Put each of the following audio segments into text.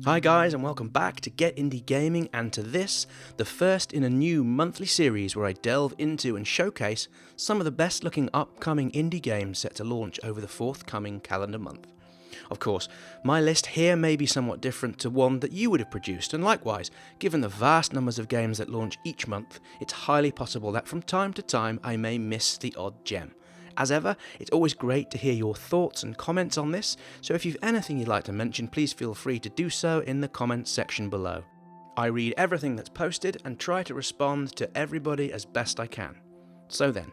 Hi guys, and welcome back to Get Indie Gaming, and to this, the first in a new monthly series where I delve into and showcase some of the best looking upcoming indie games set to launch over the forthcoming calendar month. Of course, my list here may be somewhat different to one that you would have produced, and likewise, given the vast numbers of games that launch each month, it's highly possible that from time to time I may miss the odd gem. As ever, it's always great to hear your thoughts and comments on this, so if you've anything you'd like to mention, please feel free to do so in the comments section below. I read everything that's posted and try to respond to everybody as best I can. So then,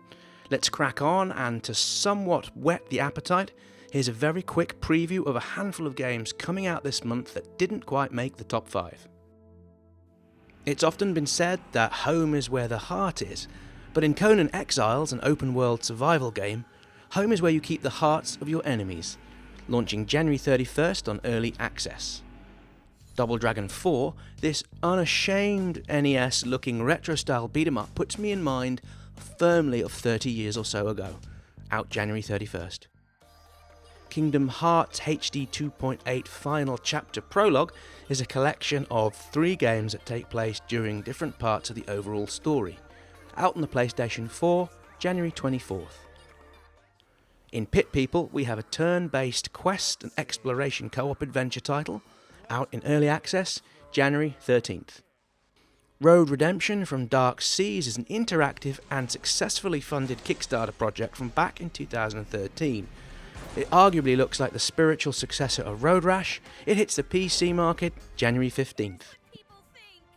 let's crack on, and to somewhat whet the appetite, here's a very quick preview of a handful of games coming out this month that didn't quite make the top 5. It's often been said that home is where the heart is, but in Conan Exiles, an open-world survival game, home is where you keep the hearts of your enemies, launching January 31st on Early Access. Double Dragon 4, this unashamed NES-looking retro-style beat-em-up puts me in mind firmly of 30 years or so ago, out January 31st. Kingdom Hearts HD 2.8 Final Chapter Prologue is a collection of 3 games that take place during different parts of the overall story, out on the PlayStation 4, January 24th. In Pit People, we have a turn-based quest and exploration co-op adventure title, out in Early Access, January 13th. Road Redemption from Dark Seas is an interactive and successfully funded Kickstarter project from back in 2013. It arguably looks like the spiritual successor of Road Rash. It hits the PC market January 15th.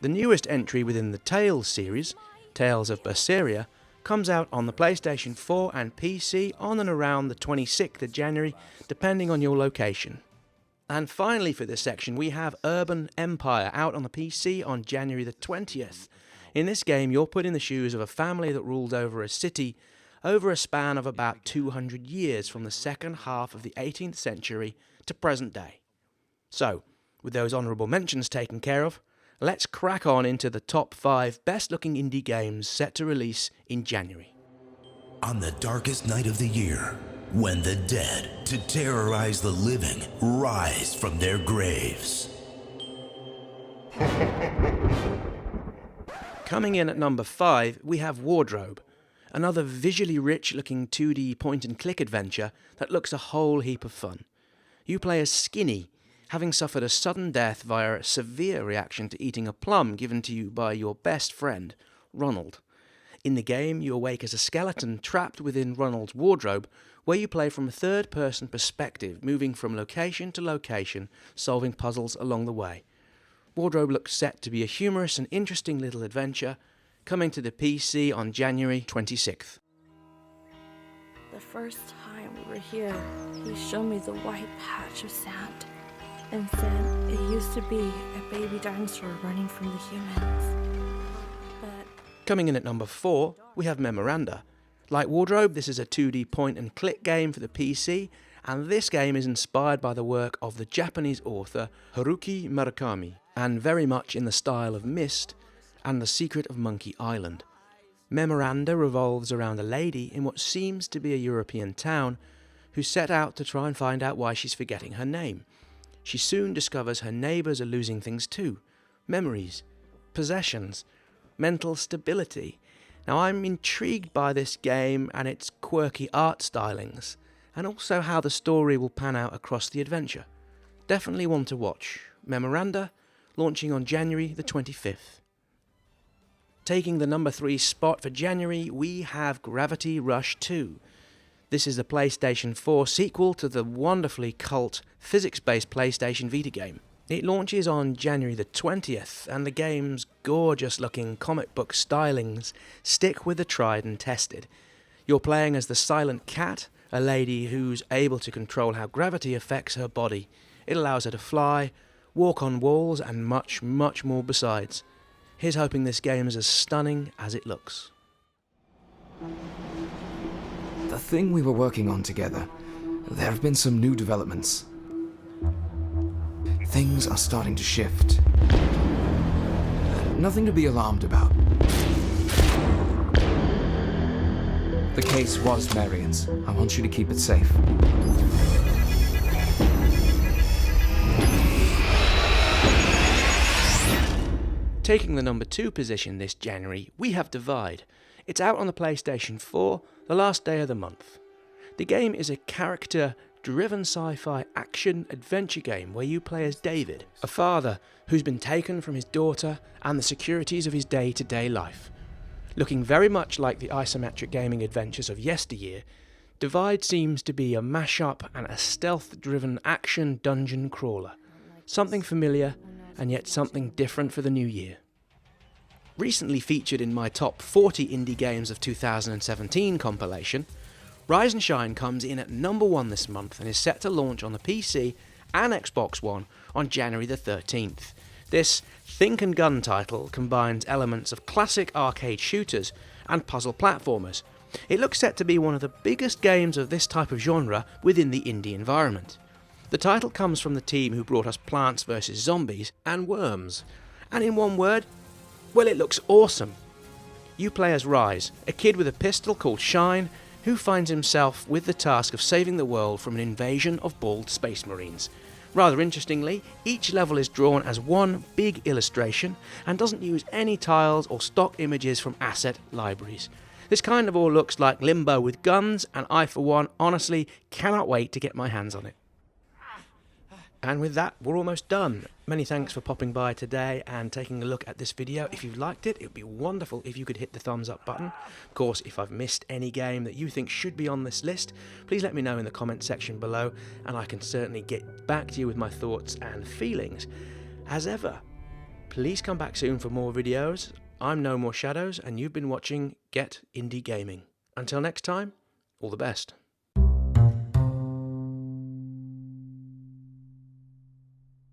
The newest entry within the Tales series, Tales of Berseria, comes out on the PlayStation 4 and PC on and around the 26th of January, depending on your location. And finally for this section, we have Urban Empire out on the PC on January the 20th. In this game, you're put in the shoes of a family that ruled over a city over a span of about 200 years from the second half of the 18th century to present day. So, with those honourable mentions taken care of, let's crack on into the top 5 best-looking indie games set to release in January. On the darkest night of the year, when the dead, to terrorize the living, rise from their graves. Coming in at number 5, we have Wardrobe, another visually rich-looking 2D point-and-click adventure that looks a whole heap of fun. You play as Skinny, having suffered a sudden death via a severe reaction to eating a plum given to you by your best friend, Ronald. In the game, you awake as a skeleton trapped within Ronald's wardrobe, where you play from a third-person perspective, moving from location to location, solving puzzles along the way. Wardrobe looks set to be a humorous and interesting little adventure, coming to the PC on January 26th. The first time we were here, he showed me the white patch of sand and said it used to be a baby dinosaur running from the humans. But coming in at number 4, we have Memoranda. Like Wardrobe, this is a 2D point-and-click game for the PC, and this game is inspired by the work of the Japanese author Haruki Murakami, and very much in the style of Myst and The Secret of Monkey Island. Memoranda revolves around a lady in what seems to be a European town who set out to try and find out why she's forgetting her name. She soon discovers her neighbours are losing things too. Memories, possessions, mental stability. Now, I'm intrigued by this game and its quirky art stylings, and also how the story will pan out across the adventure. Definitely one to watch. Memoranda, launching on January the 25th. Taking the number 3 spot for January, we have Gravity Rush 2. This is the PlayStation 4 sequel to the wonderfully cult physics-based PlayStation Vita game. It launches on January the 20th, and the game's gorgeous-looking comic book stylings stick with the tried and tested. You're playing as the Silent Cat, a lady who's able to control how gravity affects her body. It allows her to fly, walk on walls, and much, much more besides. Here's hoping this game is as stunning as it looks. The thing we were working on together, there have been some new developments. Things are starting to shift. Nothing to be alarmed about. The case was Marion's. I want you to keep it safe. Taking the number 2 position this January, we have Divide. It's out on the PlayStation 4, the last day of the month. The game is a character-driven sci-fi action-adventure game where you play as David, a father who's been taken from his daughter and the securities of his day-to-day life. Looking very much like the isometric gaming adventures of yesteryear, Divide seems to be a mash-up and a stealth-driven action dungeon crawler. Something familiar and yet something different for the new year. Recently featured in my top 40 indie games of 2017 compilation, Rise and Shine comes in at number 1 this month and is set to launch on the PC and Xbox One on January the 13th. This Think and Gun title combines elements of classic arcade shooters and puzzle platformers. It looks set to be one of the biggest games of this type of genre within the indie environment. The title comes from the team who brought us Plants vs Zombies and Worms. And in one word, well, it looks awesome. You play as Rise, a kid with a pistol called Shine, who finds himself with the task of saving the world from an invasion of bald space marines. Rather interestingly, each level is drawn as one big illustration and doesn't use any tiles or stock images from asset libraries. This kind of all looks like Limbo with guns, and I for one honestly cannot wait to get my hands on it. And with that, we're almost done. Many thanks for popping by today and taking a look at this video. If you liked it, it would be wonderful if you could hit the thumbs up button. Of course, if I've missed any game that you think should be on this list, please let me know in the comment section below, and I can certainly get back to you with my thoughts and feelings. As ever, please come back soon for more videos. I'm No More Shadows, and you've been watching Get Indie Gaming. Until next time, all the best.